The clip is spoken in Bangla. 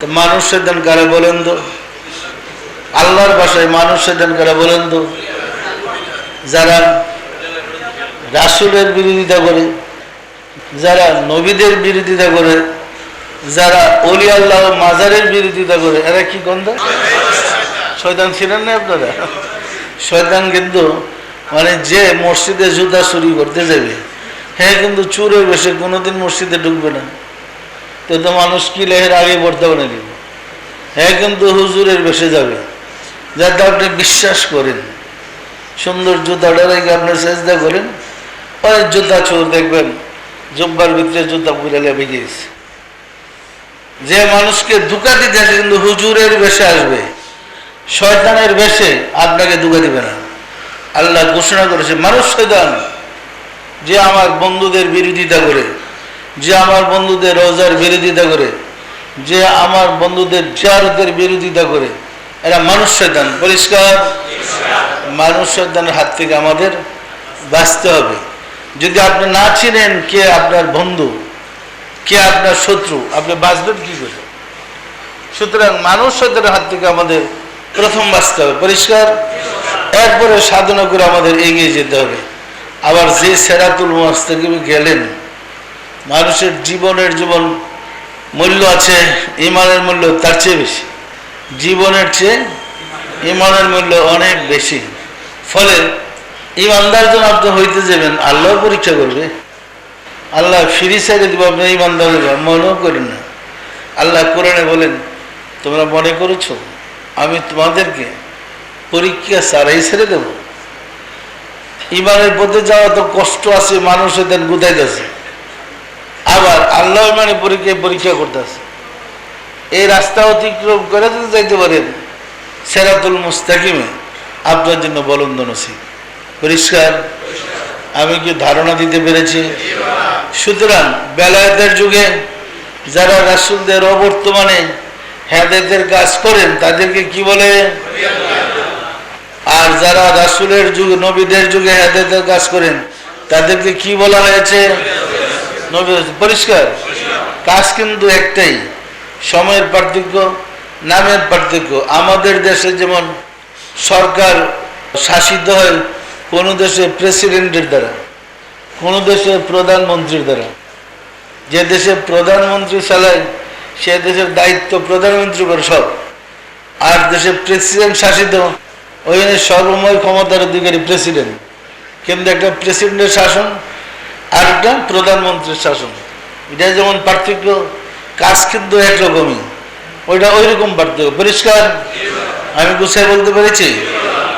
মানুষ শয়তান কারা বলেন তো? আল্লাহর ভাষায় মানুষ শয়তান কারা বলেন তো? যারা রাসূলের বিরোধিতা করে, যারা নবীদের বিরোধিতা করে, যারা ওলি আল্লাহ মাজারের বিরোধিতা করে, এরা কি গন্ধ? শয়তান ছিলেন না আপনারা? শয়তান কিন্তু মানে যে মসজিদে জুতা চুরি করতে যাবে, হ্যাঁ কিন্তু চুরের বেশে কোনোদিন মসজিদে ঢুকবে না। তো মানুষ কি লেহের আগে পড়তে পারে না, হ্যাঁ কিন্তু হুজুরের বেশে যাবে, যাতে আপনি বিশ্বাস করেন। সুন্দর জুতাটা রেখে আপনি চেষ্টা করেন, ওই জুতা চোর দেখবেন জব্বার ভিতরে জুতা পুরে লেবে গিয়েছে। যে মানুষকে ধোঁকা দিতে আসে কিন্তু হুজুরের বেশে আসবে, শয়তানের বেশে আপনাকে ধোঁকা দিবে না। আল্লাহ ঘোষণা করেছে মানুষ শয়তান, যে আমার বন্ধুদের বিরোধিতা করে, যে আমার বন্ধুদের রোজার বিরোধিতা করে, যে আমার বন্ধুদের জিয়ারতের বিরোধিতা করে, এরা মানুষ শয়তান। পরিষ্কার? মানুষ শয়তানের হাত থেকে আমাদের বাঁচতে হবে। যদি আপনি না চিনেন কে আপনার বন্ধু, কে আপনার শত্রু, আপনি বাঁচবেন কি করে? সুতরাং মানুষ শয়তানের হাত থেকে আমাদের প্রথম বাঁচতে হবে। পরিষ্কার? এরপরে সাধনা করে আমাদের এগিয়ে যেতে হবে। আবার যে সিরাতুল মুস্তাকিম গেলেন, মানুষের জীবনের যেমন মূল্য আছে, ঈমানের মূল্য তার চেয়ে বেশি। জীবনের চেয়ে ঈমানের মূল্য অনেক বেশি। ফলে ঈমানদার যখন আপনি হইতে যাবেন, আল্লাহ পরীক্ষা করবে। আল্লাহ ফিরি ছেড়ে দিব, আপনি ঈমানদার হইবেন, মনেও করেন না। আল্লাহ কোরআনে বলেন, তোমরা মনে করেছো আমি তোমাদেরকে পরীক্ষা ছাড়াই ছেড়ে দেব? ঈমানের পথে যাওয়া তো কষ্ট আছে, মানুষ এদের গুতাইতেছে, আবার আল্লাহ মানে পরীক্ষা করতেছে। এই রাস্তা অতিক্রম করে যদি যাইতে পারেন সিরাতুল মুস্তাকিমে, আপনার জন্য বলন্দ নসিব। পরিষ্কার? আমি কি ধারণা দিতে পেরেছি? সুতরাং বেলায়েতের যুগে যারা রাসূলদের অবর্তমানে হেদায়েতের কাজ করেন তাদেরকে কি বলে? আর যারা রাসূলের যুগে, নবীদের যুগে হেদায়েতের কাজ করেন তাদেরকে কি বলা হয়েছে? নবী। পরিষ্কার? কাজ কিন্তু একটাই, সময়ের পার্থক্য, নামের পার্থক্য। আমাদের দেশে যেমন সরকার শাসিত হয় কোনো দেশে প্রেসিডেন্টের দ্বারা, কোনো দেশে প্রধানমন্ত্রীর দ্বারা। যে দেশে প্রধানমন্ত্রী চালায় সে দেশের দায়িত্ব প্রধানমন্ত্রী করে সব। আর দেশে প্রেসিডেন্ট শাসিত, ওইখানে সর্বময় ক্ষমতার অধিকারী প্রেসিডেন্ট। কিন্তু একটা প্রেসিডেন্টের শাসন আর একটা প্রধানমন্ত্রীর শাসন, এটা যেমন পার্থক্য, কাজ কিন্তু একরকমই, ওইটা ওই রকম পার্থক্য। পরিষ্কার? আমি গুছাই বলতে পেরেছি?